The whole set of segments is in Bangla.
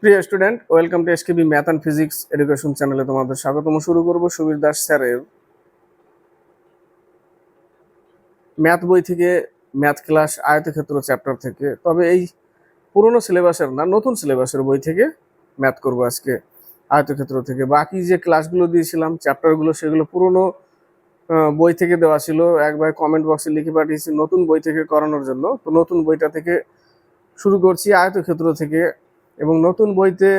প্রিয় student, welcome to SKB math and physics education চ্যানেলে তোমাদের স্বাগতম। শুরু করব সুবীর দাস স্যারের ম্যাথ বই থেকে, ম্যাথ ক্লাস আয়তক্ষেত্র চ্যাপ্টার থেকে। তবে এই পুরনো সিলেবাসের না, নতুন সিলেবাসের বই থেকে ম্যাথ করব আজকে আয়তক্ষেত্র থেকে। বাকি যে ক্লাসগুলো দিয়েছিলাম, চ্যাপ্টারগুলো, সেগুলো পুরনো বই থেকে দেওয়া ছিল। এক ভাই কমেন্ট বক্সে লিখে পাঠিয়েছি নতুন বই থেকে করানোর জন্য। তো নতুন বইটা থেকে শুরু করছি, আয়তক্ষেত্র থেকে। এবং নতুন বইতে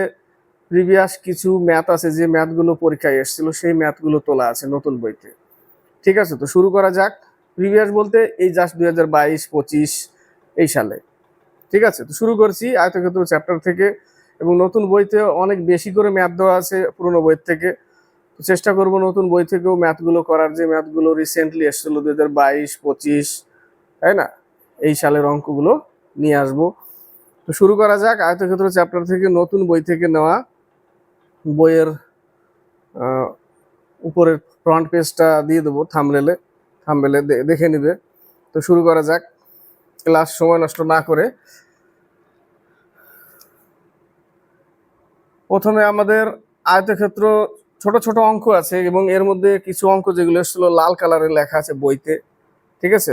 প্রিভিয়াস কিছু ম্যাথ আছে, যে ম্যাথগুলো পরীক্ষায় এসেছিল সেই ম্যাথগুলো তোলা আছে নতুন বইতে। ঠিক আছে, তো শুরু করা যাক। প্রিভিয়াস বলতে এই জাস্ট 2022-25 এই সালে। ঠিক আছে, তো শুরু করছি আয়তক্ষেত্র চ্যাপ্টার থেকে। এবং নতুন বইতে অনেক বেশি করে ম্যাথ দেওয়া আছে পুরনো বই থেকে। তো চেষ্টা করব নতুন বই থেকেও ম্যাথগুলো করার, যে ম্যাথগুলো রিসেন্টলি এসেছিল 2022-25, তাই না, এই সালের অঙ্কগুলো নিয়ে আসবো। তো শুরু করা যাক আয়তক্ষেত্র চ্যাপ্টার থেকে, নতুন বই থেকে নেওয়া। বইয়ের উপরের ফ্রন্ট পেজটা দিয়ে দেবো থাম্বনেলে দেখে নিবে। তো শুরু করা যাক ক্লাস সময় নষ্ট না করে। প্রথমে আমাদের আয়তক্ষেত্র ছোট ছোট অঙ্ক আছে, এবং এর মধ্যে কিছু অঙ্ক যেগুলো এসেছিল লাল কালারের লেখা আছে বইতে। ঠিক আছে,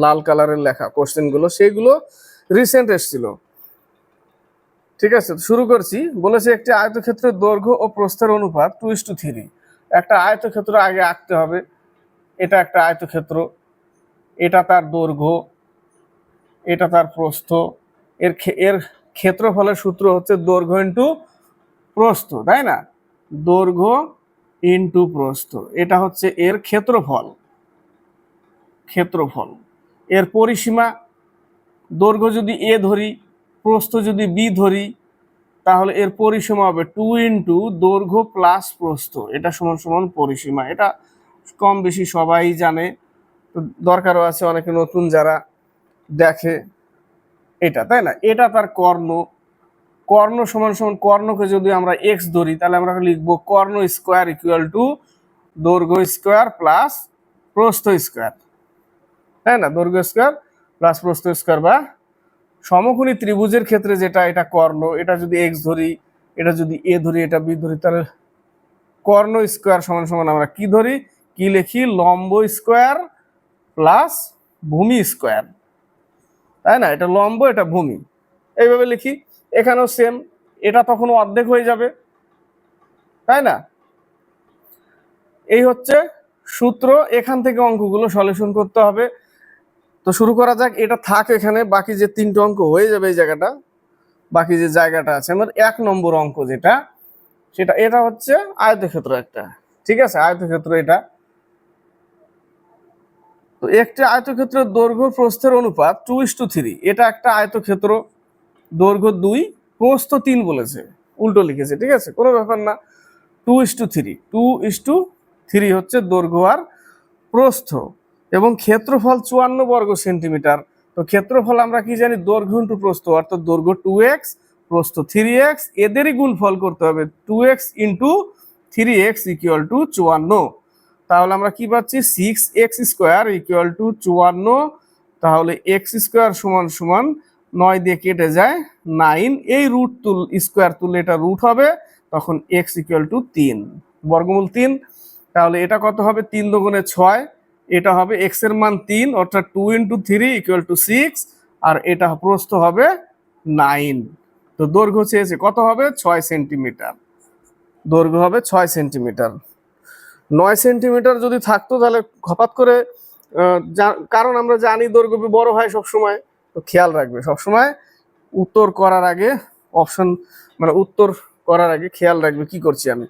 লাল কালারের লেখা কোশ্চেনগুলো, সেইগুলো রিসেন্ট এসেছিল। ঠিক আছে, শুরু করছি। বলেছে একটি আয়তক্ষেত্রের দৈর্ঘ্য ও প্রস্থের অনুপাত 2:3। একটা আয়তক্ষেত্র আগে আঁকতে হবে। এটা একটা আয়তক্ষেত্র, এটা তার দৈর্ঘ্য, এটা তার প্রস্থ। এর ক্ষেত্রফলের সূত্র হচ্ছে দৈর্ঘ্য ইন্টু প্রস্থ, তাই না? দৈর্ঘ্য ইন্টু প্রস্থ, এটা হচ্ছে এর ক্ষেত্রফল। এর পরিসীমা, দৈর্ঘ্য যদি এ ধরি, প্রস্থ যদি বি ধরি, তাহলে এর পরিসীমা হবে 2 ইন্টু দৈর্ঘ্য প্লাস প্রস্থ। এটা সমান সমান পরিসীমা। এটা কম বেশি সবাই জানে, তো দরকারও আছে অনেকে নতুন যারা দেখে এটা, তাই না? এটা তার কর্ণ সমান সমান, কর্ণকে যদি আমরা এক্স ধরি, তাহলে আমরা লিখবো কর্ণ স্কোয়ার ইকুয়াল টু দৈর্ঘ্য স্কোয়ার প্লাস প্রস্থ স্কোয়ার, তাই না? দৈর্ঘ্য স্কোয়ার প্লাস প্রস্থ স্কোয়ার। বা সমকোণী ত্রিভুজের ক্ষেত্রে যেটা, এটা কর্ণ, এটা যদি এক্স ধরি, এটা যদি এ ধরি, এটা বি ধরি, তাহলে কর্ণ স্কোয়ার সমান সমান আমরা কি ধরি, কি লিখি, লম্ব স্কোয়ার প্লাস ভূমি স্কোয়ার, তাই না? এটা লম্ব, এটা ভূমি, এইভাবে লিখি। এখানেও সেম, এটা তখন অর্ধেক হয়ে যাবে, তাই না? এই হচ্ছে সূত্র। এখান থেকে অঙ্কগুলো সলিউশন করতে হবে। তো শুরু করা যাক। এটা থাক এখানে, বাকি যে 3টে অঙ্ক হয়ে যাবে এই জায়গাটা। বাকি যে জায়গাটা আছে আমার 1 নম্বর অঙ্ক যেটা, সেটা এটা হচ্ছে আয়তক্ষেত্র একটা। ঠিক আছে, আয়তক্ষেত্র এটা। তো একটি আয়তক্ষেত্রের দৈর্ঘ্য প্রস্থের অনুপাত 2:3। এটা একটা আয়তক্ষেত্র, দৈর্ঘ্য 2, প্রস্থ 3 বলেছে, উল্টো লিখেছে। ঠিক আছে, কোনো ব্যাপার না। 2:3 হচ্ছে দৈর্ঘ্য আর প্রস্থ, এবং ক্ষেত্রফল 54 বর্গ সেন্টিমিটার। তো ক্ষেত্রফল আমরা কি জানি, দৈর্ঘ্য ইন্টু প্রস্থ, অর্থাৎ দৈর্ঘ্য 2x, প্রস্থ 3x, এদেরই গুণফল করতে হবে। 2x into 3x equal to 54। তাহলে আমরা কি পাচ্ছি, 6x স্কোয়ার ইকুয়াল টু 54। তাহলে এক্স স্কোয়ার সমান সমান 9 দিয়ে কেটে যায় 9। এই রুট স্কোয়ার তুললে এটা রুট হবে, তখন এক্স ইকুয়াল টু 3, বর্গমূল 3। তাহলে এটা কত হবে, 3 দুগুণে 6, এটা হবে এক্স এর মান 3, অর্থাৎ 2 ইন্টু 3 ইকুয়াল টু 6। আর এটা প্রস্থ হবে 9। তো দৈর্ঘ্য চেয়েছে কত হবে, 6 সেন্টিমিটার। দৈর্ঘ্য হবে 6 সেন্টিমিটার। 9 সেন্টিমিটার যদি থাকতো তাহলে হঠাৎ করে, কারণ আমরা জানি দৈর্ঘ্য বড় হয় সবসময়। তো খেয়াল রাখবে সবসময় উত্তর করার আগে, উত্তর করার আগে খেয়াল রাখবে কি করছি আমি।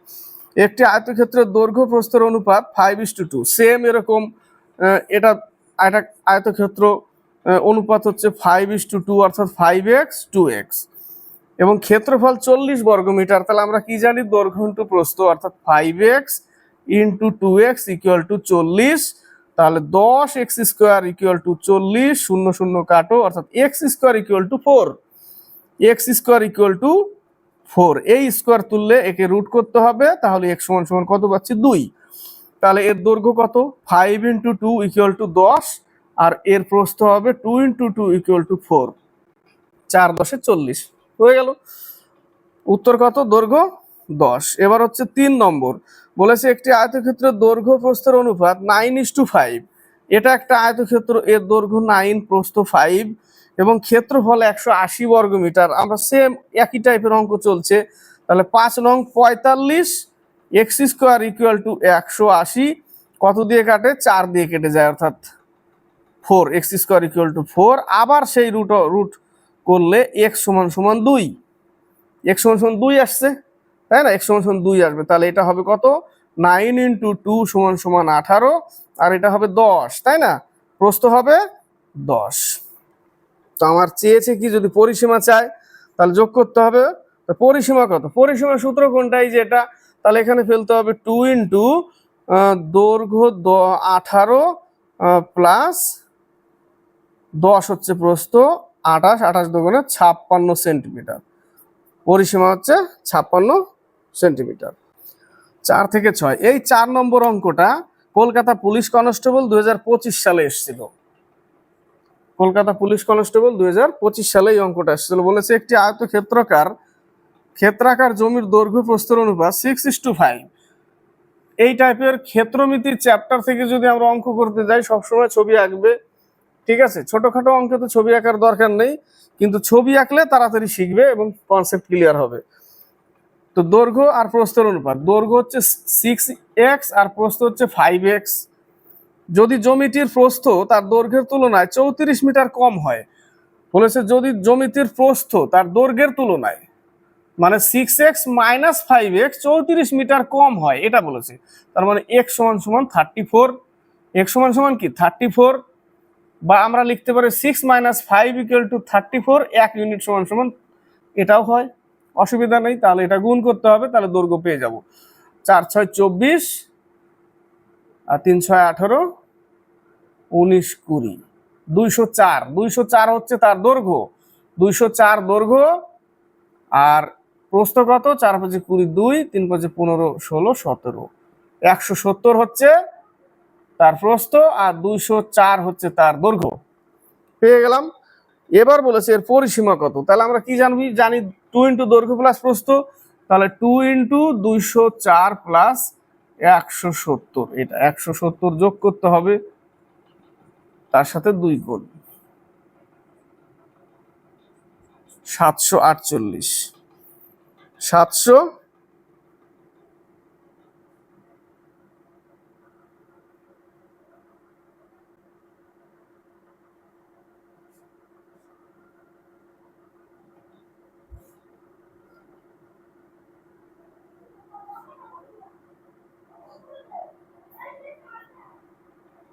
একটি আয়তক্ষেত্রের দৈর্ঘ্য প্রস্থের অনুপাত 5:2। সেম এরকম এটা আয়তক্ষেত্র অনুপাত হচ্ছে 5:2, অর্থাৎ 5x 2x, এবং ক্ষেত্রফল 40 বর্গমিটার। তাহলে আমরা কি জানি, দৈর্ঘ্য ইন্টু প্রস্থ, অর্থাৎ 5x into 2x equal to 40। তাহলে 10x স্কোয়ার ইকুয়াল টু 40, 0 0 কাটো, অর্থাৎ x square equal two 4। x square equal two 4, এই স্কোয়ার তুললে একে রুট করতে হবে, তাহলে x সমান সমান কত পাচ্ছি, 2। তাহলে এর দৈর্ঘ্য কত, 5 ইন্টু 2 ইকুয়াল টু 10, আর এর প্রস্থ হবে 2 ইন্টু 2 ইকুয়াল টু 4। 4×10=40 হয়ে গেল। উত্তর কত? দৈর্ঘ্য 10। এবার হচ্ছে 3 নম্বর, বলেছে একটি আয়তক্ষেত্রের দৈর্ঘ্য প্রস্থের অনুপাত 9:5। এটা একটা আয়তক্ষেত্র, এর দৈর্ঘ্য 9, প্রস্থ 5 এবং ক্ষেত্রফল 180 বর্গমিটার। আমরা সেম একই টাইপের অঙ্ক চলছে, তাহলে 5 নং 45 x² = 180 কত দিয়ে কাটে? 4 দিয়ে কেটে যায়, অর্থাৎ 4, x² = 4। আবার সেই রুট করলে x = 2, x = 2 আসছে, তাই না? x = 2 আসবে, তাহলে এটা হবে কত? 9 × 2 = 18 আর এটা হবে 10, তাই না? প্রস্থ হবে 10। তো আমার চেয়েছে কি, যদি পরিসীমা চায় তাহলে যোগ করতে হবে। পরিসীমা কত? পরিসীমা সূত্র কোনটাই যেটা, তাহলে এখানে ফেলতে হবে 2 × দৈর্ঘ্য 18 প্লাস 10 হচ্ছে প্রস্থ 28, 28 দুগুণে 56 সেন্টিমিটার। পরিসীমা হচ্ছে 56 সেন্টিমিটার। 4 থেকে 6, এই 4 নম্বর অঙ্কটা কলকাতা পুলিশ কনস্টেবল 2025 সালে এসেছিল। কলকাতা পুলিশ কনস্টেবল 2025 সালে এই অঙ্কটা এসেছিল। বলেছে একটি ক্ষেত্রাকার জমির দৈর্ঘ্য প্রস্থের অনুপাত 6:5। এই টাইপের ক্ষেত্রমিতির চ্যাপ্টার থেকে যদি আমরা অঙ্ক করতে যাই, সবসময় ছবি আঁকবে, ঠিক আছে? ছোটখাটো অঙ্কে তো ছবি আঁকার দরকার নেই, কিন্তু ছবি আঁকলে তাড়াতাড়ি শিখবে এবং কনসেপ্ট ক্লিয়ার হবে। তো দৈর্ঘ্য আর প্রস্থের অনুপাত, দৈর্ঘ্য হচ্ছে 6x আর প্রস্থ হচ্ছে 5x। যদি জমিটির প্রস্থ তার দৈর্ঘ্যের তুলনায় 34 মিটার কম হয়, বলেছে যদি জমিটির প্রস্থ তার দৈর্ঘ্যের তুলনায়, মানে 6x - 5x 34 মিটার কম হয়, এটা বলেছে। তার মানে x = 34, x = কি 34, বা আমরা লিখতে পারি 6 - 5 = 34, 1 ইউনিট = এটাও হয়, অসুবিধা নেই। তাহলে এটা গুণ করতে হবে, তাহলে দৈর্ঘ্য পেয়ে যাব। 4 × 6 = 24 আর 3 × 6 = 18, 19 × 20 204। 204 হচ্ছে তার দৈর্ঘ্য, 204 দৈর্ঘ্য। আর প্রস্থ কত? 4 × 5 = 20, 2 3 × 5 = 15, 16 17, 170 হচ্ছে তার প্রস্থ আর 204 হচ্ছে তার দৈর্ঘ্য। পেয়ে গেলাম। এবার বলেছে এর পরিসীমা কত, তাহলে আমরা কি জানি 2 × দৈর্ঘ্য প্লাস প্রস্থ, তাহলে 2 × 204 প্লাস 170, এটা 170 যোগ করতে হবে, তার সাথে 2 গুণ, 748। 700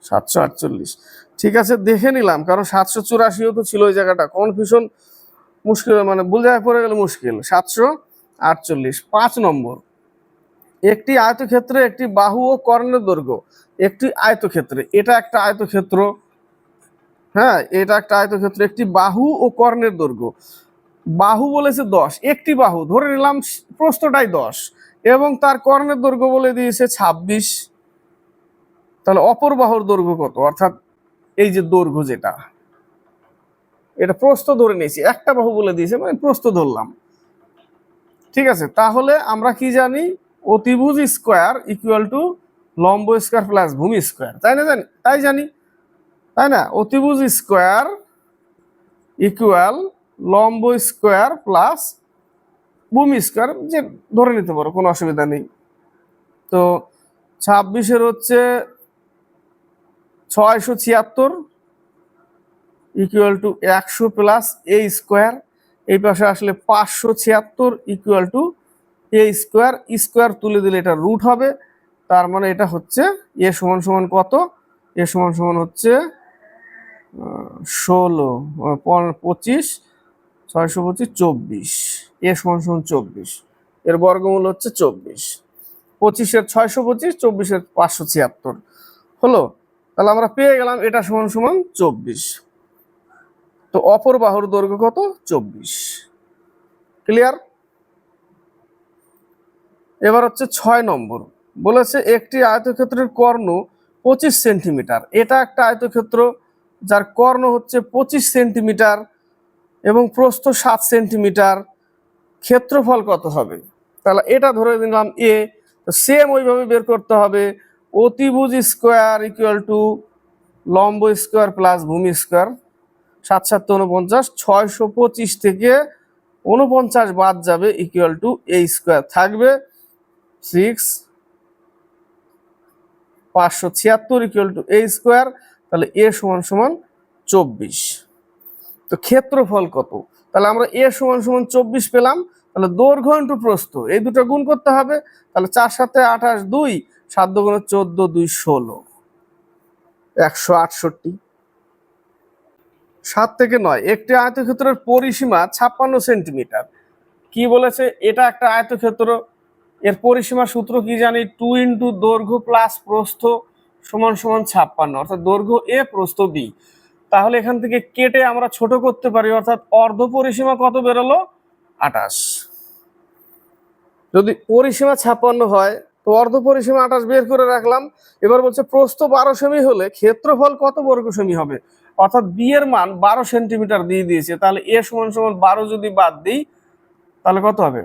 748, ঠিক আছে, দেখে নিলাম, কারণ 784ও তো ছিল ওই জায়গাটা, কনফিউশন মুশকিল, মানে ভুল জায়গায় পড়ে গেলে মুশকিল। 748। 5 নম্বর, একটি আয়তক্ষেত্রে একটি বাহু ও কর্ণের দৈর্ঘ্য, একটি আয়তক্ষেত্রে, এটা একটা আয়তক্ষেত্র, হ্যাঁ এটা একটা আয়তক্ষেত্র, একটি বাহু ও কর্ণের দৈর্ঘ্য, বাহু বলেছে 10, একটি বাহু ধরে নিলাম প্রস্থটাই 10 এবং তার কর্ণের দৈর্ঘ্য বলে দিয়েছে 26। তাহলে অপর বাহুর দৈর্ঘ্য কত? অর্থাৎ এই যে দৈর্ঘ্য যেটা, এটা প্রস্থ ধরে নিয়েছি, একটা বাহু বলে দিয়েছে মানে প্রস্থ ধরলাম, ঠিক আছে? তাহলে আমরা কি জানি, অতিভুজ স্কয়ার = লম্ব স্কয়ার প্লাস ভূমি স্কয়ার, তাই না? জানি, তাই না? অতিভুজ স্কয়ার = লম্ব স্কয়ার প্লাস ভূমি স্কয়ার, যে ধরে নিতে পারো, কোনো অসুবিধা নেই। তো 26 হচ্ছে 676 = 100 প্লাস a স্কয়ার, এই পাশে আসলে 576 = a স্কয়ার, স্কয়ার তুলে দিলে এটা রুট হবে, তার মানে এটা হচ্ছে a = কত? a = হচ্ছে 16, 25, 625, 24, a = 24, এর বর্গমূল হচ্ছে 24। 25 এর 625, 24 এর 576 হলো। তাহলে আমরা পেয়ে গেলাম এটা = 24। তো অপর বাহুর দৈর্ঘ্য কত? 24। ক্লিয়ার? এবার হচ্ছে 6 নম্বর, বলেছে একটি আয়তক্ষেত্রের কর্ণ 25 সেন্টিমিটার, এটা একটা আয়তক্ষেত্র যার কর্ণ হচ্ছে 25 সেন্টিমিটার এবং প্রস্থ 7 সেন্টিমিটার, ক্ষেত্রফল কত হবে? তাহলে এটা ধরে নিলাম এ, সেম ওইভাবে বের করতে হবে অতিভুজ স্কোয়ার ইকুয়াল টু লম্ব স্কোয়ার প্লাস ভূমি স্কোয়ার। 7 7 49, 625 থেকে 49 বাদ যাবে ইকুয়াল টু এ স্কোয়ার থাকবে 6 576 ইকুয়াল টু এ স্কোয়ার। তাহলে এ সমান সমান 24। তো ক্ষেত্রফল কত? তাহলে আমরা এ সমান সমান 24 পেলাম। তাহলে দৈর্ঘ্য ইন্টু প্রস্থ এই দুটো গুণ করতে হবে। তাহলে 4 7 28 2, 7 2 14 2 16, 168। 7 থেকে 9, একটি আয়তক্ষেত্রের পরিসীমা 56 সেন্টিমিটার। কি বলেছে? এটা একটা আয়তক্ষেত্র, এর পরিসীমা সূত্র কি জানি? 2 ইন্টু দৈর্ঘ্য প্লাস প্রস্থ সমান সমান 56, অর্থাৎ দৈর্ঘ্য এ প্রস্থ বি। তাহলে এখান থেকে কেটে আমরা ছোট করতে পারি, অর্থাৎ অর্ধ পরিসীমা কত বেরোলো? 28। যদি পরিসীমা 56 হয় তো অর্ধ পরিসীমা 28 বের করে রাখলাম। এবার বলছে প্রস্থ 12 সেমি হলে ক্ষেত্রফল কত বর্গ সেমি হবে? অর্থাৎ বি এর মান 12 সেন্টিমিটার দিয়ে দিয়েছে। তাহলে এ সমান সমান 12 যদি বাদ দিই তাহলে কত হবে?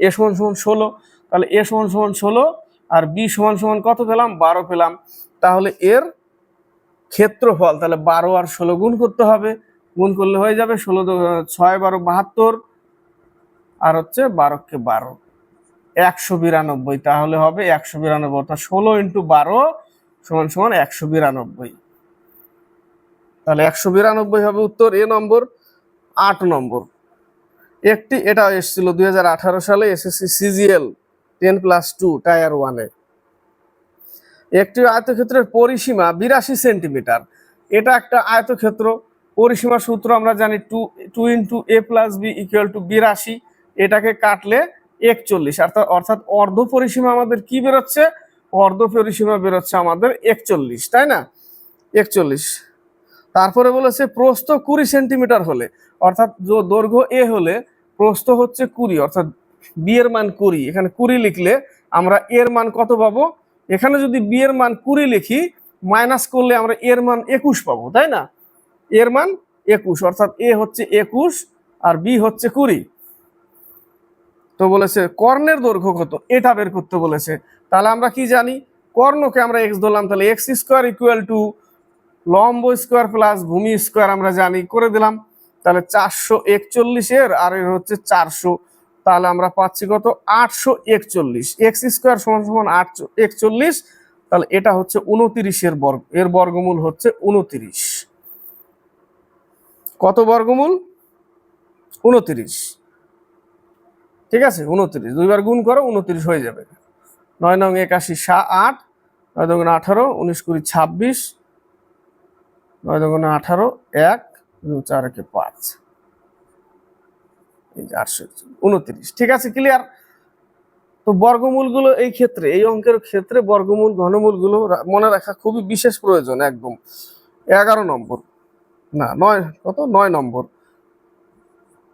এ সমান সমান 16। তাহলে এ সমান সমান 16 আর বি সমান সমান কত পেলাম? 12 পেলাম। তাহলে এর ক্ষেত্রফল, তাহলে 12 আর 16 গুণ করতে হবে, গুণ করলে হয়ে যাবে 16 6 12 72 আর হচ্ছে 12 কে 12 192। তাহলে হবে 192, অর্থাৎ 16 ইন্টু 12 সমান সমান 192। তাহলে 192 হবে উত্তর এ নম্বর। 8 নম্বর, একটি, এটা এসেছিল 2018 সালে এসএসসি সিজিএল 10+2 টায়ার 1-এ। একটি আয়তক্ষেত্রের পরিসীমা 82 সেন্টিমিটার। এটা একটা আয়তক্ষেত্র, পরিসীমার সূত্র আমরা জানি 2 into A plus B equal to 82। এটাকে কাটলে 41, অর্থাৎ অর্ধ পরিসীমা আমাদের কি বেরোচ্ছে? অর্ধ পরিসীমা বেরোচ্ছে আমাদের 41, তাই না? 41। তারপরে বলেছে প্রস্থ 20 সেন্টিমিটার হলে, অর্থাৎ দৈর্ঘ্য এ হলে প্রস্থ হচ্ছে 20, অর্থাৎ বি এর মান 20। এখানে 20 লিখলে আমরা এর মান কত পাবো? এখানে যদি বি এর মান 20 লিখি, মাইনাস করলে আমরা এর মান 21 পাবো, তাই না? এর মান 21, অর্থাৎ এ হচ্ছে 21 আর বি হচ্ছে 20। তো বলেছে কর্ণের দৈর্ঘ্য কত, এটা বের করতে বলেছে। তাহলে আমরা কি জানি? কর্ণকে আমরা এক্স ধরলাম, তাহলে এক্স স্কোয়ার ইকুয়াল টু লম্ব স্কোয়ার প্লাস ভূমি স্কোয়ার আমরা জানি, করে দিলাম। তাহলে 441 এর আর এর হচ্ছে 400, তাহলে আমরা পাচ্ছি কত? 841। এক্স স্কোয়ার সমান সমান 841, তাহলে এটা হচ্ছে 29 এর বর্গ, এর বর্গমূল হচ্ছে 29। কত বর্গমূল? 29। ঠিক আছে, 29 দুইবার গুণ করো, 29 হয়ে যাবে। 9 9 81 8, 9 2 18, 19 20 26, 9 2 18 1, 4 1 5, এই যে 829। ঠিক আছে, ক্লিয়ার? তো বর্গমূলগুলো এই ক্ষেত্রে, এই অঙ্কের ক্ষেত্রে বর্গমূল ঘনমূলগুলো মনে রাখা খুবই বিশেষ প্রয়োজন একদম। 11 নম্বর, না 9, কত? 9 নম্বর।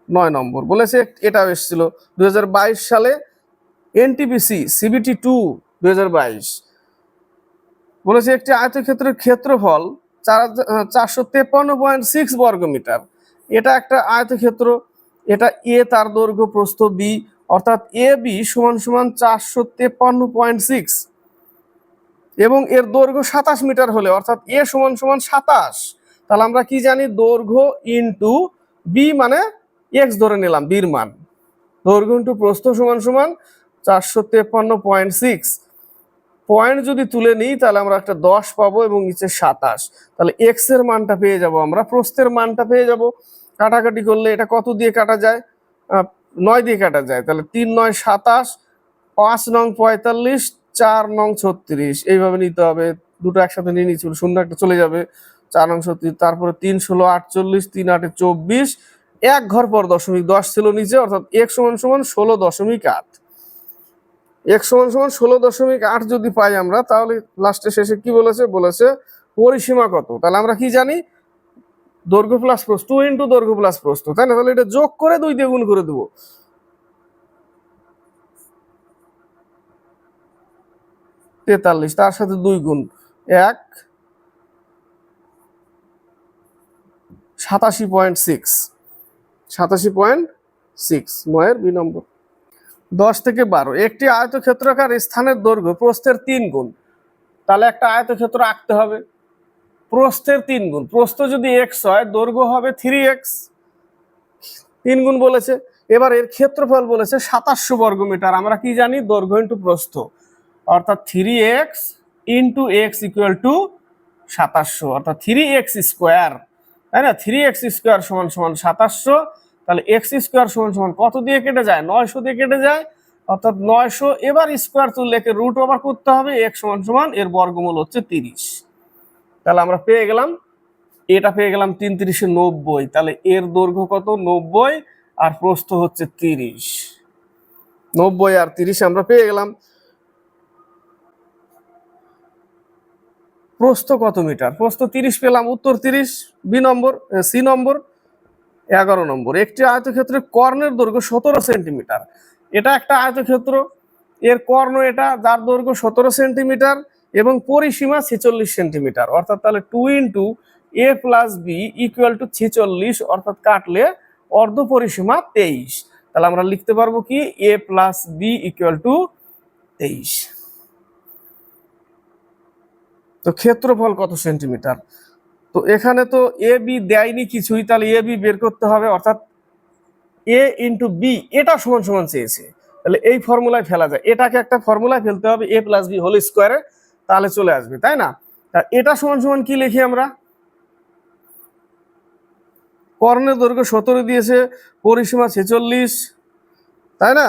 9 নম্বর বলেছে, এটাও এসেছিল 2022 সালে এনটিপিসি সিবিটি 2 2022। বলেছে একটি আয়তক্ষেত্রের ক্ষেত্রফল 453.6 বর্গমিটার। এটা একটা আয়তক্ষেত্র, এটা এ তার দৈর্ঘ্য প্রস্থ বি, অর্থাৎ এ বি সমান সমান 453.6 এবং এর দৈর্ঘ্য 27 মিটার হলে, অর্থাৎ এ সমান সমান 27। তাহলে আমরা কি জানি? দৈর্ঘ্য ইন্টু বি মানে এক্স ধরে নিলাম, বির মান, দৈর্ঘ্য ইন্টু প্রস্থ সমান সমান 453.6। পয়েন্ট যদি তুলে নিই তাহলে আমরা একটা 10 পাবো এবং নিচে 27। তাহলে এক্স এর মানটা পেয়ে যাব আমরা, প্রস্থের মানটা পেয়ে যাব। কাটাকাটি করলে এটা কত দিয়ে কাটা যায়? 9 দিয়ে কাটা যায়। তাহলে 3 9 27, 5 9 45, 4 9 36, এইভাবে নিতে হবে। দুটো একসাথে নিয়ে নিচ্ছি, শূন্য একটা চলে যাবে, 4 9 36, তারপরে 3 16 48, 3 8 24, এক ঘর পর দশমিক 10 ছিল নিচে, অর্থাৎ x সমান সমান 16.8। x সমান সমান 16.8 যদি পাই আমরা, তাহলে লাস্টে শেষে কি বলেছে? বলেছে পরিসীমা কত। তাহলে আমরা কি জানি? দৈর্ঘ্য প্লাস প্রস্থ, 2 ইন্টু দৈর্ঘ্য প্লাস প্রস্থ, তাই না? তাহলে এটা যোগ করে 2 দিয়ে গুণ করে দেবো। 43, তার সাথে 2 গুণ 1, 87.6। 87.6 নয়ের বি নম্বর। 10 থেকে 12, একটি আয়তক্ষেত্রাকার স্থানের দৈর্ঘ্য প্রস্থের 3 গুণ। তাহলে একটা আয়তক্ষেত্র আঁকতে হবে, প্রস্থের 3 গুণ। প্রস্থ যদি x হয়, দৈর্ঘ্য হবে 3x, 3 গুণ বলেছে। এবার এর ক্ষেত্রফল বলেছে 2700 বর্গমিটার। আমরা কি জানি, দৈর্ঘ্য ইন্টু প্রস্থ, অর্থাৎ 3x into x equal to 2700, অর্থাৎ 3x স্কোয়ার, তাই না? 3x স্কোয়ার সমান সমান 2700। তাহলে x স্কোয়ার সমান সমান কত দিয়ে কেটে যায়? 900 দিয়ে কেটে যায়, অর্থাৎ 900। এবার স্কোয়ার তুললে একে রুট ওভার করতে হবে, x সমান সমান এর বর্গমূল হচ্ছে 30। তাহলে আমরা পেয়ে গেলাম, এটা পেয়ে গেলাম 3 × 3 = 90। তাহলে এর দৈর্ঘ্য কত? 90, আর প্রস্থ হচ্ছে 30। 90 আর 30 আমরা পেয়ে গেলাম। প্রস্থ কত মিটার? প্রস্থ 30 পেলাম, উত্তর 30, বি নম্বর, সি নম্বর। 11 নম্বর, একটি আয়তক্ষেত্রের কর্ণের দৈর্ঘ্য 17 সেন্টিমিটার। এটা একটা আয়তক্ষেত্র, এর কর্ণ এটা, যার দৈর্ঘ্য 17 সেন্টিমিটার এবং পরিসীমা 46 সেন্টিমিটার। অর্থাৎ তাহলে 2 × a + b = 46, অর্থাৎ কাটলে অর্ধ পরিসীমা 23। তাহলে আমরা লিখতে পারবো কি, a + b = 23। তো ক্ষেত্রফল কত সেন্টিমিটার? তো এখানে তো এ বি দেয়নি কিছুই, তাহলে এ বি বের করতে হবে, অর্থাৎ a × b, এটা সমান সমান চেয়েছে। তাহলে এই ফর্মুলায় ফেলা যায়, এটাকে একটা ফর্মুলায় ফেলতে হবে, a + b হোল স্কোয়ারে, তাহলে চলে আসবে, তাই না? এটা সমান সমান কি লিখি আমরা? কর্ণের দৈর্ঘ্য 17 দিয়েছে, পরিসীমা 46, তাই না?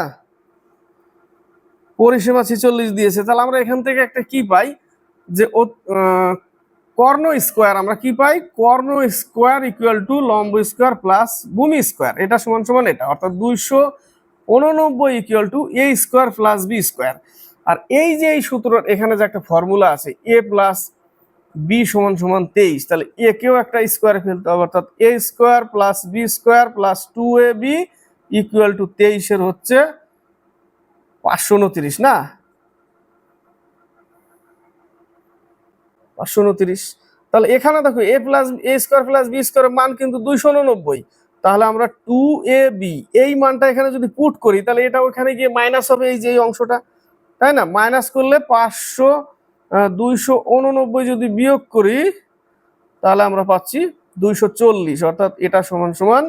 পরিসীমা 46 দিয়েছে। তাহলে আমরা এখান থেকে একটা কি পাই, যে কর্ণ স্কোয়ার আমরা কি পাই? কর্ণ স্কোয়ার = লম্ব স্কোয়ার প্লাস ভূমি স্কোয়ার, এটা সমান সমান এটা, অর্থাৎ 289 = a square plus b square. আর এই যে এই সূত্র, এখানে যে একটা ফর্মুলা আছে a + b সমান সমান 23, তাহলে এ কেও একটা স্কোয়ারে ফেলতে হবে, অর্থাৎ a square plus b square plus 2ab = 23 এর হচ্ছে 529, না? 529। তাহলে এখানে দেখো a স্কোয়ার প্লাস b স্কোয়ারের মান কিন্তু 289। তাহলে আমরা 2ab এই মানটা এখানে যদি পুট করি, তাহলে এটা ওখানে গিয়ে মাইনাস হবে, এই যে এই অংশটা, তাই না? মাইনাস করলে 289 যদি বিয়োগ করি, তাহলে আমরা পাচ্ছি 240, অর্থাৎ এটা সমান সমান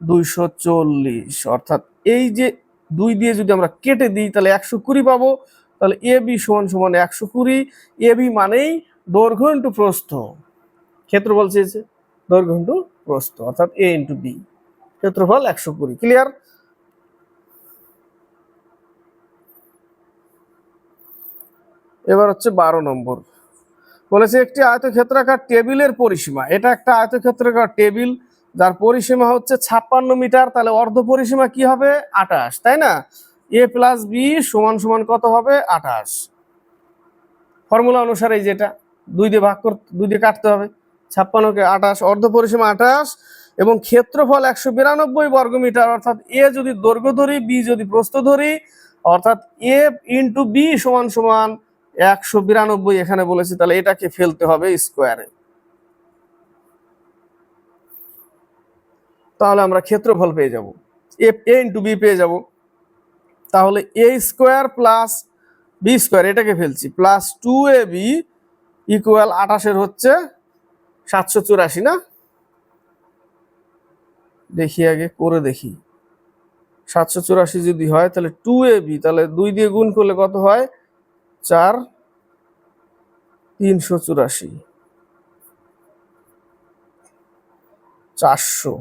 240। অর্থাৎ এই যে 2 দিয়ে যদি আমরা কেটে দিই, তাহলে 120 পাবো। তাহলে এ বি সমান সমান 120। এ বি মানেই দৈর্ঘ্য ইন্টু প্রস্থ, ক্ষেত্রফল চেয়েছে, দৈর্ঘ্য ইন্টু প্রস্থ, অর্থাৎ a × b, ক্ষেত্রফল 120। ক্লিয়ার? এবার হচ্ছে 12 নম্বর, বলেছে একটি আয়তক্ষেত্রাকার টেবিলের পরিসীমা। এটা একটা আয়তক্ষেত্রাকার টেবিল, যার পরিসীমা হচ্ছে 56 মিটার। তাহলে অর্ধ পরিসীমা কি হবে? 28, তাই না? a + b সমান সমান কত হবে? 28। ফর্মুলা অনুসারে যেটা 2 দিয়ে ভাগ করতে, 2 দিয়ে কাটতে হবে, 56কে 28, অর্ধ পরিসীমা 28 এবং ক্ষেত্রফল 192 বর্গমিটার। অর্থাৎ এ যদি দৈর্ঘ্য ধরি, বি যদি প্রস্থ ধরি, অর্থাৎ a × b সমান সমান 192 এখানে বলেছে। তাহলে এটাকে ফেলতে হবে স্কোয়ারে, তাহলে আমরা ক্ষেত্রফল পেয়ে যাব, a × b পেয়ে যাব। তাহলে a square plus b square, এটাকে ফেলছি, প্লাস 2ab = 28 হচ্ছে 784, না? দেখি আগে করে দেখি, 784 যদি হয়, তাহলে 2ab, তাহলে 2 দিয়ে গুণ করলে কত হয়? 4, 384, 400,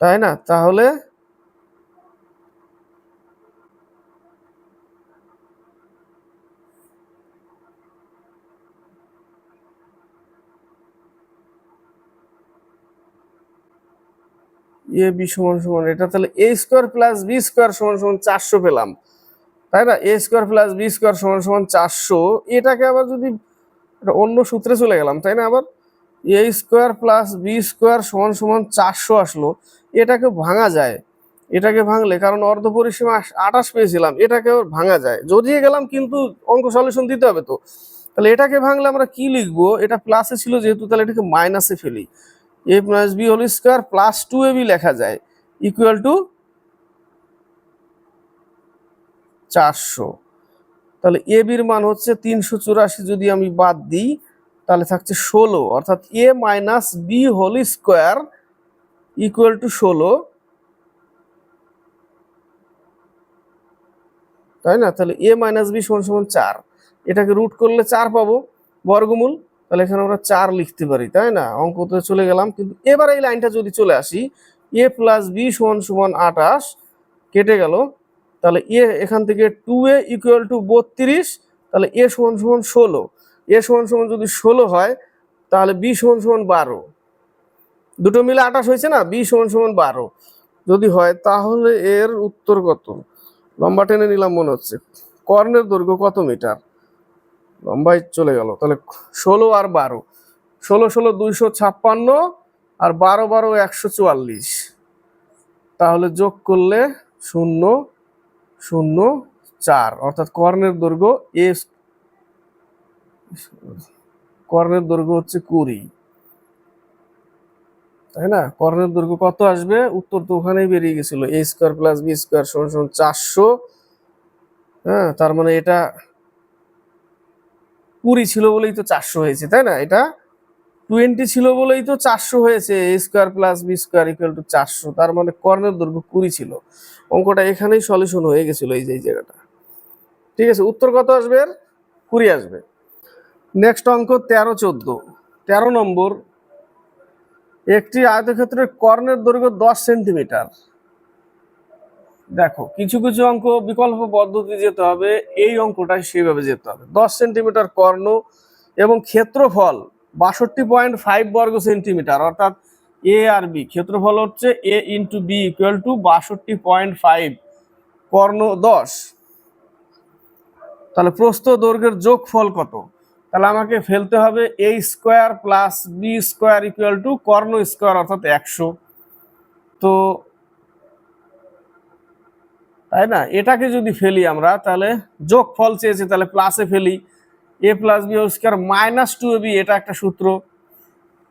তাই না? তাহলে এ বি সমান সমান এটা, তাহলে a square plus b square সমান সমান 400 পেলাম, তাই না? a square plus b square সমান সমান 400। এটাকে আবার যদি অন্য সূত্রে চলে গেলাম, তাই না? আবার a square plus b square সমান সমান 400 আসলো, এটাকে ভাঙা যায়। এটাকে ভাঙলে, কারণ অর্ধ পরিসীমা 28 পেয়েছিলাম, এটাকে ভাঙা যায়, জড়িয়ে গেলাম, কিন্তু অঙ্ক সলিউশন দিতে হবে তো। তাহলে এটাকে ভাঙলে আমরা কি লিখবো? এটা প্লাসে ছিল যেহেতু, তাহলে এটাকে মাইনাসে ফেলি। A plus b whole square plus 2ab লেখা যায় ইকুয়াল টু 400। তাহলে এ বির মান হচ্ছে 384, যদি আমি বাদ দিই তাহলে থাকছে 16, অর্থাৎ a minus b whole square equal to 16, তাই না? তাহলে এ মাইনাস বি সমান সমান 4, এটাকে রুট করলে 4 পাবো বর্গমূল, তাহলে এখানে আমরা 4 লিখতে পারি, তাই না? অঙ্কতে চলে গেলাম, কিন্তু এবার এই লাইনটা যদি চলে আসি এ প্লাস বি সমান সমান 28 কেটে গেল, তাহলে এ এখান থেকে 2a ইকুয়াল টু 32, তাহলে এ সমান সমান 16, এ সমান সমান যদি 16 হয় তাহলে বি সমান সমান 12, দুটো মিলে 28 হয়েছে না, বি সমান সমান 12 যদি হয় তাহলে এর উত্তর কত? লম্বা টেনে নিলাম মনে হচ্ছে। কর্ণের দৈর্ঘ্য কত মিটার? লম্বাই চলে গেল, তাহলে 16 আর 12, 16 16 256 আর 12 12 144, তাহলে যোগ করলে 0 0 4, অর্থাৎ কর্ণের দৈর্ঘ্য কর্ণের দৈর্ঘ্য হচ্ছে 20, তাই না? কর্ণের দৈর্ঘ্য কত আসবে? উত্তর তো ওখানেই বেরিয়ে গেছিল, a square plus B square সমান সমান 400। হ্যাঁ, তার মানে এটা 20 ছিল বলেই তো 400 হয়েছে, তাই না? এটা 20 ছিল বলেই তো 400 হয়েছে, a square plus B square equal to 400, তার মানে কর্ণের দৈর্ঘ্য 20 ছিল। অঙ্কটা এখানেই সলিউশন হয়ে গেছিল, এই যে এই জায়গাটা। ঠিক আছে, উত্তর কত আসবে? 20 আসবে। নেক্সট অঙ্ক 13 14, 13 নম্বর, একটি আয়তক্ষেত্রের কর্ণের দৈর্ঘ্য 10 সেন্টিমিটার। দেখো, কিছু কিছু অঙ্ক বিকল্প পদ্ধতি যেতে হবে, এই অঙ্কটাই সেইভাবে যেতে হবে। 10 সেন্টিমিটার কর্ণ এবং ক্ষেত্রফল 62.5 বর্গ সেন্টিমিটার, অর্থাৎ এ আর বি ক্ষেত্রফল হচ্ছে এ ইন্টু বি ইকুয়াল টু 62.5, কর্ণ 10, তাহলে প্রস্থ দৈর্ঘ্যের যোগফল কত? তাহলে আমাকে ফেলতে হবে a square plus B square equal to কর্ণ স্কোয়ার অর্থাৎ 100, তো তাই না? এটাকে যদি ফেলি আমরা, তাহলে যোগফল চেয়েছে, তাহলে প্লাসে ফেলি, a plus b whole square minus 2ab, এটা একটা সূত্র,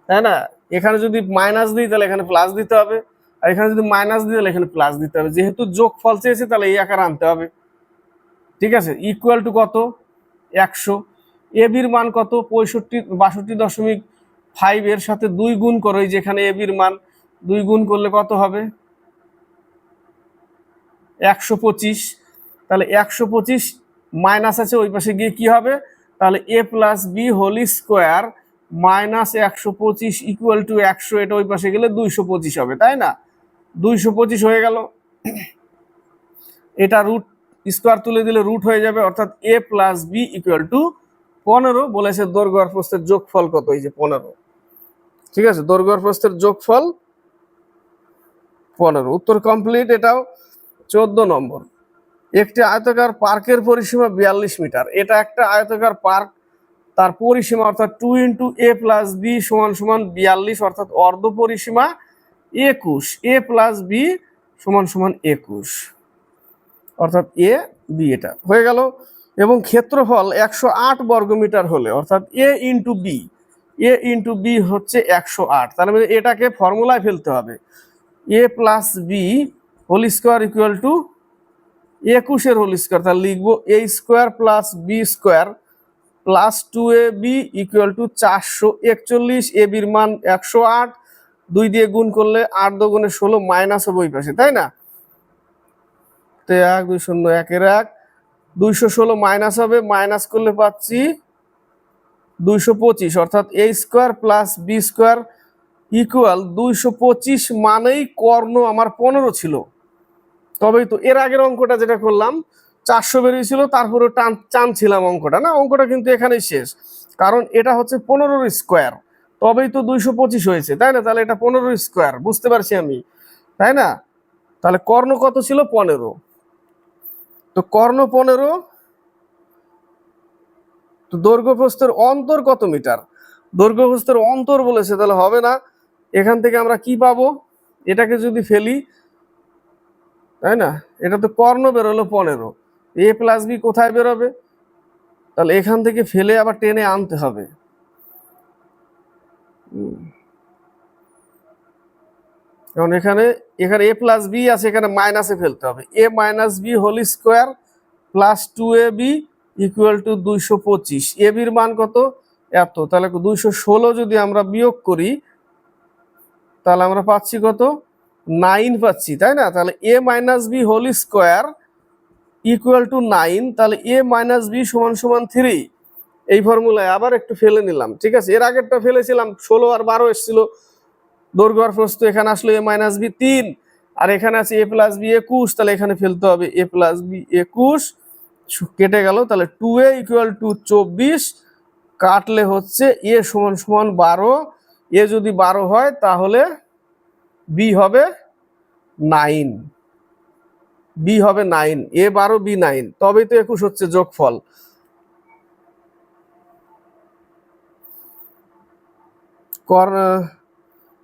তাই না? এখানে যদি মাইনাস দিই তাহলে এখানে প্লাস দিতে হবে, আর এখানে যদি মাইনাস দিই তাহলে এখানে প্লাস দিতে হবে, যেহেতু যোগফল চেয়েছে তাহলে এই আকার আনতে হবে। ঠিক আছে, ইকুয়াল টু কত? 100। এ বির মান কত? 62.5, এর সাথে 2 গুণ করো, এই যেখানে এ বির মান 2 গুণ করলে কত হবে? 125। তাহলে 125 মাইনাস আছে, ওই পাশে গিয়ে কি হবে? তাহলে a plus b whole square minus 125 equal to 100, এটা ওই পাশে গেলে 225 হবে, তাই না? 225 হয়ে গেল, এটা রুট স্কোয়ার তুলে দিলে রুট হয়ে যাবে, অর্থাৎ এ প্লাস বি ইকুয়াল টু 15 বলেছে। দৈর্ঘ্য আর প্রস্থের যোগফল কত? এই যে 15। ঠিক আছে, দৈর্ঘ্য আর প্রস্থের যোগফল 15, উত্তর কমপ্লিট। এটাও 14 নম্বর, একটি আয়তাকার পার্কের পরিসীমা 42 মিটার। এটা একটা আয়তাকার পার্ক, তার পরিসীমা অর্থাৎ 2 ইন্টু এ প্লাস বি সমান সমান 42, অর্থাৎ অর্ধ পরিসীমা 21, এ প্লাস বি সমান সমান 21, অর্থাৎ এ বি, এটা হয়ে গেল। এবং ক্ষেত্রফল 108 বর্গমিটার হলে, অর্থাৎ a into b, a into b হচ্ছে 108, তাহলে মানে এটাকে ফর্মুলায় ফেলতে হবে, a plus b whole square equal to 21 whole square, তাহলে লিখবো a square plus B square plus 2ab equal to 441, a বির মান 108, 2 দিয়ে গুণ করলে 8 দুগুণে 16 মাইনাস হবে ওই পাশে, তাই না? তো 1 2 0 1 এর 1, 216 মাইনাস হবে, মাইনাস করলে পাচ্ছি 225, অর্থাৎ a square plus B square equal 225, মানেই কর্ণ আমার 15 ছিল। তবেই তো এর আগের অঙ্কটা যেটা করলাম 400 বেরিয়েছিল, তারপরে টানছিলাম অঙ্কটা, না অঙ্কটা কিন্তু এখানেই শেষ, কারণ এটা হচ্ছে 15 স্কোয়ার, তবেই তো 225 হয়েছে, তাই না? তাহলে এটা 15 স্কোয়ার, বুঝতে পারছি আমি, তাই না? তাহলে কর্ণ কত ছিল? 15, তো কর্ণ 15, তো দৈর্ঘ্য প্রস্থের অন্তর কত মিটার? দৈর্ঘ্য প্রস্থের অন্তর বলেছে, তাহলে হবে না। এখান থেকে আমরা কি পাবো? এটাকে যদি ফেলি, তাই না, এটা তো কর্ণ বেরোলো 15, এ প্লাস বি কোথায় বেরোবে? তাহলে এখান থেকে ফেলে আবার টেনে আনতে হবে। কারণ এখানে এখানে এ প্লাস বি আছে, এখানে মাইনাসে ফেলতে হবে। A minus b whole square plus 2ab equal to 225। A বির মান কত? এত। তাহলে 216 যদি আমরা বিয়োগ করি তাহলে আমরা পাচ্ছি কত? 9 পাচ্ছি, তাই না? তাহলে a minus b whole square equal to 9, তাহলে এ মাইনাস বি সমান সমান 3। এই ফর্মুলায় আবার একটু ফেলে নিলাম, ঠিক আছে? এর আগেরটা ফেলেছিলাম 16 আর 12 এসেছিল দৈর্ঘ্য আর প্রস্থ, এখানে আসলো এ মাইনাস বি 3, আর এখানে আছে এ প্লাস বি 21, তাহলে এখানে ফেলতে হবে এ প্লাস বি 21, কেটে গেল। তাহলে 2a ইকুয়াল টু 24, কাটলে হচ্ছে এ সমান সমান 12। এ যদি 12 হয় তাহলে বি হবে 9, বি হবে 9, এ 12 বি 9, তবেই তো 21 হচ্ছে যোগফল।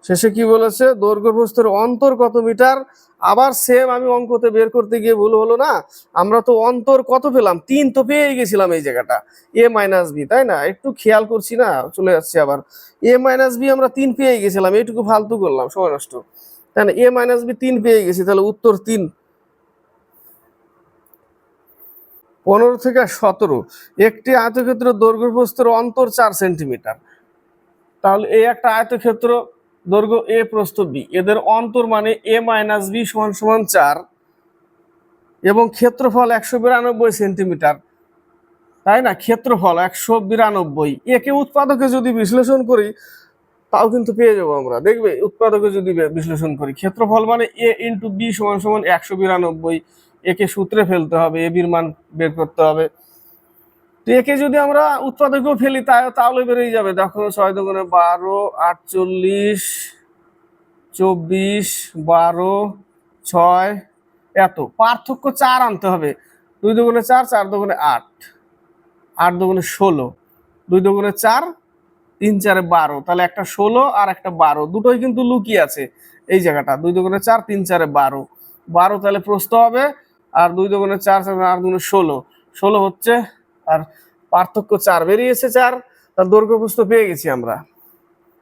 শেষে কি বলেছে? দৈর্ঘ্য প্রস্থের অন্তর কত মিটার? আবার সেম আমি অঙ্কতে বের করতে গিয়ে ভুল হলো না? আমরা তো অন্তর কত পেলাম? 3 তো পেয়ে গেছিলাম এই জায়গাটা, এ মাইনাস বি, তাই না? একটু খেয়াল করছি না, চলে যাচ্ছে আবার। এ মাইনাস বি আমরা 3 পেয়ে গেছিলাম, এইটুকু ফালতু করলাম, সময় নষ্ট, তাই না? এ মাইনাস বি 3 পেয়ে গেছি, তাহলে উত্তর 3। 15 থেকে 17, একটি আয়তক্ষেত্র দৈর্ঘ্য প্রস্থের অন্তর 4 সেন্টিমিটার। তাহলে এই একটা আয়তক্ষেত্র, দৈর্ঘ্য এ প্রস্থ বি, এদের অন্তর মানে এ মাইনাস বি সমান সমান 4, এবং ক্ষেত্রফল 192 সেন্টিমিটার, তাই না? ক্ষেত্রফল 192, একে উৎপাদকে যদি বিশ্লেষণ করি তাও কিন্তু পেয়ে যাবো আমরা, দেখবে উৎপাদকে যদি বিশ্লেষণ করি ক্ষেত্রফল মানে এ ইন্টু বি সমান সমান 192, একে সূত্রে ফেলতে হবে, এ বির মান বের করতে হবে। তো একে যদি আমরা উৎপাদকেও ফেলি তাহলে বেরিয়ে যাবে। দেখো 6 দুগুণে 12, 48, 24, 12, 6, এত পার্থক্য 4 আনতে হবে। 2 দুগুণে 4, 4 দুগুণে 8, 8 দুগুণে 16, 2 দুগুণে 4, 3 4 12, তাহলে একটা 16 আর একটা 12, দুটোই কিন্তু লুকিয়ে আছে এই জায়গাটা। 2 দুগুণে 4, 3 4 12, 12 তাহলে প্রস্থ হবে, আর 2 দুগুণে 4, 8 দুগুণে 16, 16 হচ্ছে, আর পার্থক্য 4 বেরিয়েছে 4, তার দৈর্ঘ্য প্রস্থ পেয়ে গেছি আমরা,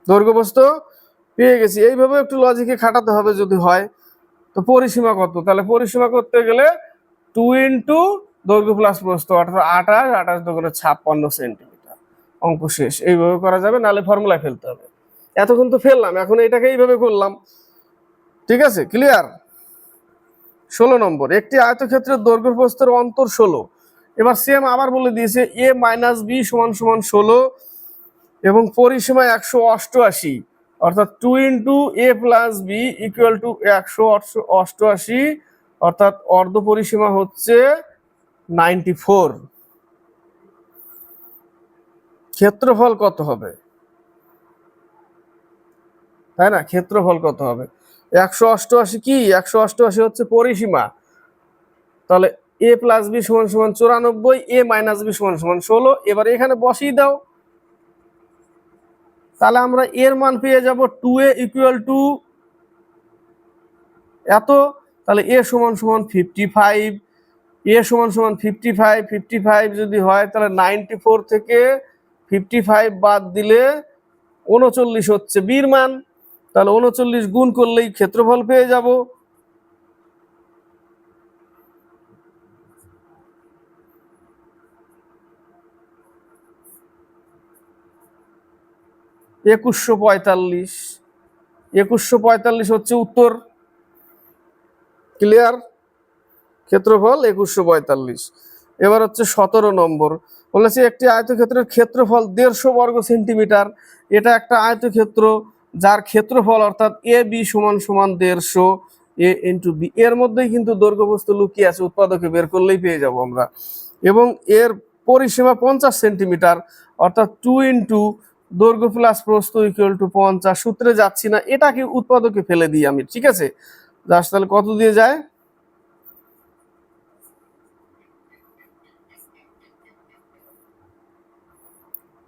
দৈর্ঘ্য প্রস্থ পেয়ে গেছি। এইভাবে একটু লজিকে খাটাতে হবে যদি হয়। তো পরিসীমা কত? তাহলে পরিসীমা করতে গেলে 2 ইন্টু দৈর্ঘ্য প্লাস প্রস্থ, অর্থাৎ 28, 28 দুগুণে 56 সেন্টিমিটার। অঙ্ক শেষ। এইভাবে করা যাবে, নাহলে ফর্মুলায় ফেলতে হবে। এতক্ষণ তো ফেললাম, এখন এইটাকে এইভাবে করলাম, ঠিক আছে? ক্লিয়ার? 16 নম্বর, একটি আয়তক্ষেত্রের দৈর্ঘ্য প্রস্থের অন্তর 16। এবার সেম আবার বলে দিয়েছে এ মাইনাস বি সমান সমান 16, এবং পরিসীমা 188, অর্থাৎ 2 into A plus B equal to 188, অর্থাৎ অর্ধ পরিসীমা হচ্ছে 94। ক্ষেত্রফল কত হবে, তাই না? ক্ষেত্রফল কত হবে? 188 কি? 188 হচ্ছে পরিসীমা, তাহলে এ প্লাস বি সমান সমান 94, এ মাইনাস বি সমান সমান 16। এবার এখানে বসিয়ে দাও, তাহলে আমরা এর মান পেয়ে যাব 2a ইকুয়াল টু এত, তাহলে এ সমান সমান 55, এ সমান সমান 55, 55 যদি হয় তাহলে 94 থেকে 55 বাদ দিলে 39 হচ্ছে বির মান, তাহলে 39 গুণ করলেই ক্ষেত্রফল পেয়ে যাব। একুশশো 2145 হচ্ছে উত্তর। ক্লিয়ার? ক্ষেত্রফল 2145। এবার হচ্ছে 17 নম্বর, বলেছে একটি আয়তক্ষেত্রের ক্ষেত্রফল 150 বর্গ সেন্টিমিটার। এটা একটা আয়তক্ষেত্র যার ক্ষেত্রফল অর্থাৎ এ বি সমান সমান 150 এ ইন্টু বি, এর মধ্যেই কিন্তু দৈর্ঘ্য প্রস্থ লুকিয়ে আছে, উৎপাদকে বের করলেই পেয়ে যাব আমরা। এবং এর পরিসীমা 50 সেন্টিমিটার, অর্থাৎ 2 ইন্টু দৈর্ঘ্য প্লাস প্রস্থ ইকুয়াল টু 50। সূত্রে যাচ্ছি না, এটাকে উৎপাদকে ফেলে দিই আমি, ঠিক আছে? জাস্ট তাহলে কত দিয়ে যায়?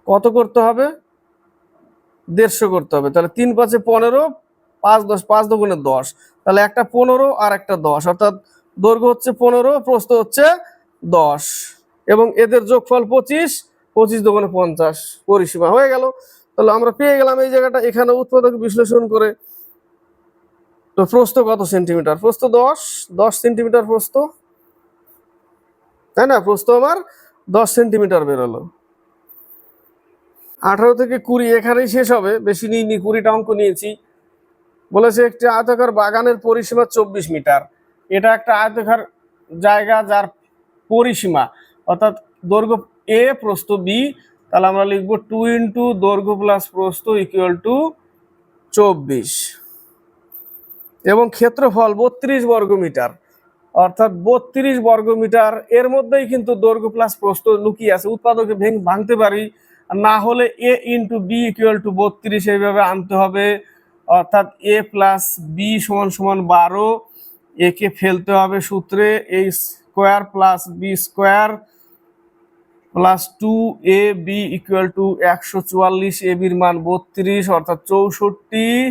কত করতে হবে? 150 করতে হবে। তাহলে 3 5 15, 5 10, 5 দুগুণে 10, তাহলে একটা 15 আর একটা 10, অর্থাৎ দৈর্ঘ্য হচ্ছে 15, প্রস্থ হচ্ছে 10, এবং এদের যোগফল 25, 25 দুগুণে 50, পরিসীমা হয়ে গেল। তাহলে আমরা পেয়ে গেলাম এই জায়গাটা। এখানে উৎপাদক বিশ্লেষণ করে তো প্রস্থ কত সেন্টিমিটার? প্রস্থ 10 সেন্টিমিটার প্রস্থ, তাই না? প্রস্থ আমার 10 সেন্টিমিটার বেরোলো। 18 থেকে 20 এখানেই শেষ হবে, বেশি নিইনি, 20টা অঙ্ক নিয়েছি। বলেছে একটি আয়তাকার বাগানের পরিসীমা 24 মিটার। এটা একটা আয়তাকার জায়গা যার পরিসীমা অর্থাৎ দৈর্ঘ্য এ প্রস্থ বি, তাহলে আমরা লিখবো 2 ইন্টু দৈর্ঘ্য প্লাস প্রস্থ ইকুয়াল টু 24 এবং ক্ষেত্রফল 32 বর্গমিটার অর্থাৎ 32 বর্গমিটার। এর মধ্যেই কিন্তু দৈর্ঘ্য প্লাস প্রস্থ লুকিয়ে আছে, উৎপাদকে ভাঙতে পারি, না হলে এ ইন্টু বি ইকুয়াল টু 32 এইভাবে আনতে হবে, অর্থাৎ এ প্লাস বি সমান সমান 12, এ কে ফেলতে হবে সূত্রে, a square plus B square plus 2 a b equal to 144, a বির মান 32 অর্থাৎ 64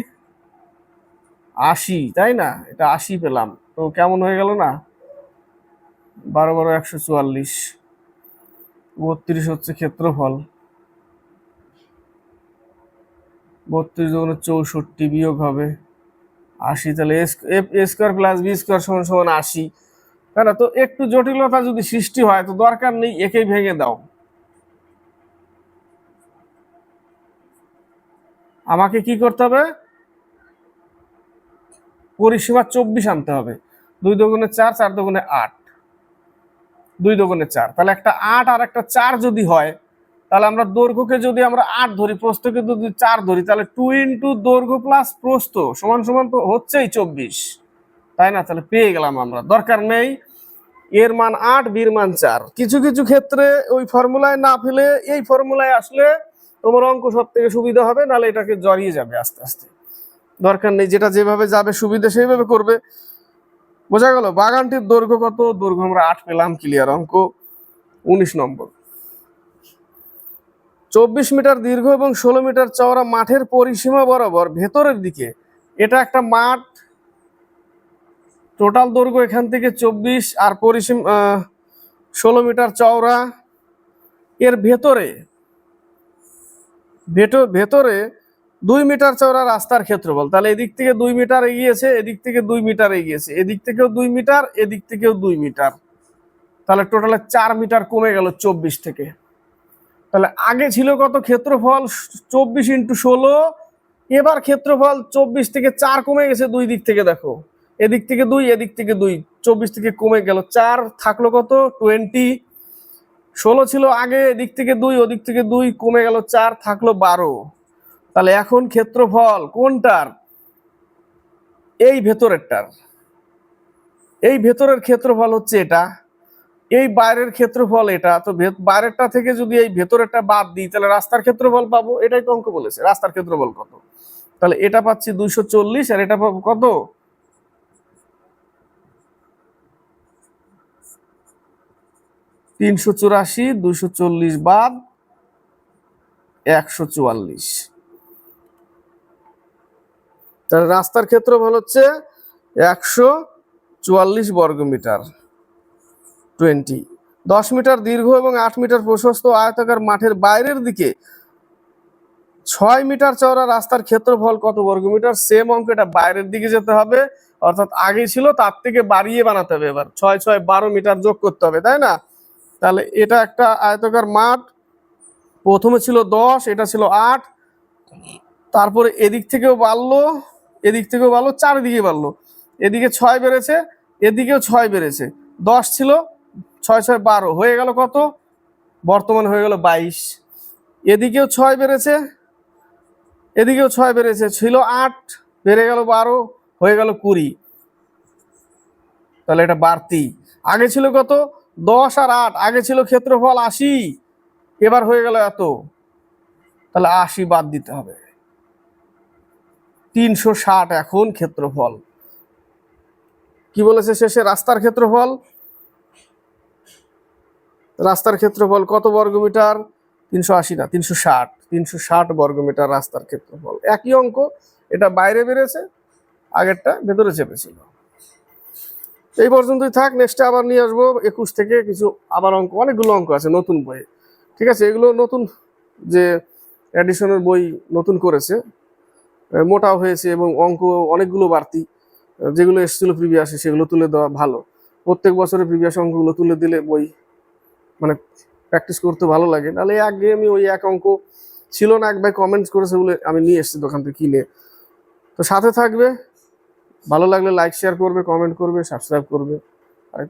80, তাই না? এটা 80 পেলাম। তো কেমন হয়ে গেল না, 12 12 144, 32 হচ্ছে ক্ষেত্রফল, 32 যখন 64 বিয়োগ হবে 80, তাহলে এ স্কোয়ার প্লাস বি স্কোয়ার সমান সমান 80, তাই না? তো একটু জটিলতা যদি সৃষ্টি হয় তো দরকার নেই, একেই ভেঙে দাও। আমাকে কি করতে হবে? পরিসীমা 24 আনতে হবে। 2 দুগুণে 4, 4 দুগুণে 8, 2 দুগুণে 4, তাহলে একটা 8 আর একটা 4 যদি হয়, তাহলে আমরা দৈর্ঘ্যকে যদি আমরা 8 ধরি, প্রস্থকে যদি 4 ধরি, তাহলে 2 ইন্টু দৈর্ঘ্য প্লাস প্রস্থ সমান সমান তো হচ্ছেই 24, তাই না? তাহলে পেয়ে গেলাম আমরা। দরকার নেই এর মান 8, বির মান 4। কিছু কিছু ক্ষেত্রে ওই ফর্মুলায় না ফেলে এই ফর্মুলায় আসলে তোমার অঙ্ক সব থেকে সুবিধা হবে, নাহলে এটাকে জড়িয়ে যাবে আস্তে আস্তে। দরকার নেই, যেটা যেভাবে যাবে সুবিধা সেইভাবে করবে। বোঝা গেল? বাগানটির দৈর্ঘ্য কত? দৈর্ঘ্য আমরা 8 পেলাম, ক্লিয়ার। অঙ্ক 19 নম্বর। 24 মিটার দীর্ঘ এবং 16 মিটার চওড়া মাঠের পরিসীমা বরাবর ভেতরের দিকে, এটা একটা মাঠ, টোটাল দৈর্ঘ্য এখান থেকে 24 আর পরিসীমা 16 মিটার চওড়া। এর ভেতরে ভেতরে 2 মিটার চওড়া রাস্তার ক্ষেত্রফল, তাহলে এদিক থেকে 2 মিটার এগিয়েছে, এদিক থেকে 2 মিটার এগিয়েছে, এদিক থেকেও 2 মিটার, এদিক থেকেও 2 মিটার, তাহলে টোটালে 4 মিটার কমে গেল 24 থেকে। তাহলে আগে ছিল কত ক্ষেত্রফল? 24 ইন্টু 16, এবার ক্ষেত্রফল 24 থেকে 4 কমে গেছে, দুই দিক থেকে দেখো, এদিক থেকে 2, এদিক থেকে 2, 24 থেকে কমে গেল 4, থাকলো কত? 20। 16 ছিল আগে, এদিক থেকে 2, ওদিক থেকে 2, কমে গেল 4, থাকলো 12। তাহলে এখন ক্ষেত্রফল কোনটার? এই ভেতরেরটার। এই ভেতরের ক্ষেত্রফল হচ্ছে এটা, এই বাইরের ক্ষেত্রফল এটা। তো বাইরেরটা থেকে যদি এই ভেতরেরটা বাদ দিই, তাহলে রাস্তার ক্ষেত্রফল পাবো। এটাই তো অঙ্ক বলেছে, রাস্তার ক্ষেত্রফল কত। তাহলে এটা পাচ্ছি 240, আর এটা পাবো কত? 384, 240 বাদ 144। তাহলে রাস্তার ক্ষেত্রফল হচ্ছে 144 বর্গমিটার। 20। 10 মিটার দীর্ঘ এবং 8 মিটার প্রশস্ত আয়তাকার মাঠের বাইরের দিকে 6 মিটার চওড়া রাস্তার ক্ষেত্রফল কত বর্গমিটার? সেম অঙ্ক, এটা বাইরের দিকে যেতে হবে, অর্থাৎ আগে ছিল তার থেকে বাড়িয়ে বানাতে হবে। এবার 6 6 12 মিটার যোগ করতে হবে, তাই না? তাহলে এটা একটা আয়তাকার মাঠ, প্রথমে ছিল 10, এটা ছিল 8, তারপরে এদিক থেকেও বাড়লো, এদিক থেকেও বাড়লো, চারিদিকে বাড়লো, এদিকে 6 বেড়েছে, এদিকেও 6 বেড়েছে। 10 ছিল, 6 6 12 হয়ে গেল কত? বর্তমানে হয়ে গেল 22। এদিকেও 6 বেড়েছে, এদিকেও 6 বেড়েছে, ছিল 8, বেড়ে গেল 12, হয়ে গেল 20। তাহলে এটা বাড়তি। আগে ছিল কত? 10 আর 8, আগে ছিল ক্ষেত্রফল 80, এবার হয়ে গেল এত, তাহলে 80 বাদ দিতে হবে। 360 এখন ক্ষেত্রফল। কি বলেছে শেষে? রাস্তার ক্ষেত্রফল। রাস্তার ক্ষেত্রফল কত বর্গমিটার? 380 না, 360, 360 বর্গমিটার রাস্তার ক্ষেত্রফল। একই অঙ্ক, এটা বাইরে বেড়েছে, আগেরটা ভেতরে চেপেছিল। এই পর্যন্তই থাক, নেক্সটে আবার নিয়ে আসবো 21 থেকে কিছু আবার অঙ্ক, অনেকগুলো অঙ্ক আছে নতুন বইয়ে, ঠিক আছে? এগুলো নতুন যে এডিশনের বই নতুন করেছে, মোটাও হয়েছে এবং অঙ্ক অনেকগুলো বাড়তি। যেগুলো এসেছিল প্রিভিয়াসে সেগুলো তুলে দেওয়া ভালো। প্রত্যেক বছরের প্রিভিয়াস অঙ্কগুলো তুলে দিলে বই মানে প্র্যাকটিস করতে ভালো লাগে। নাহলে আগে আমি ওই এক অঙ্ক ছিল না, এক ভাই কমেন্টস করেছে বলে আমি নিয়ে এসেছি দোকান থেকে কিনে। তো সাথে থাকবে, ভালো লাগলে লাইক শেয়ার করবে, কমেন্ট করবে, সাবস্ক্রাইব করবে। আর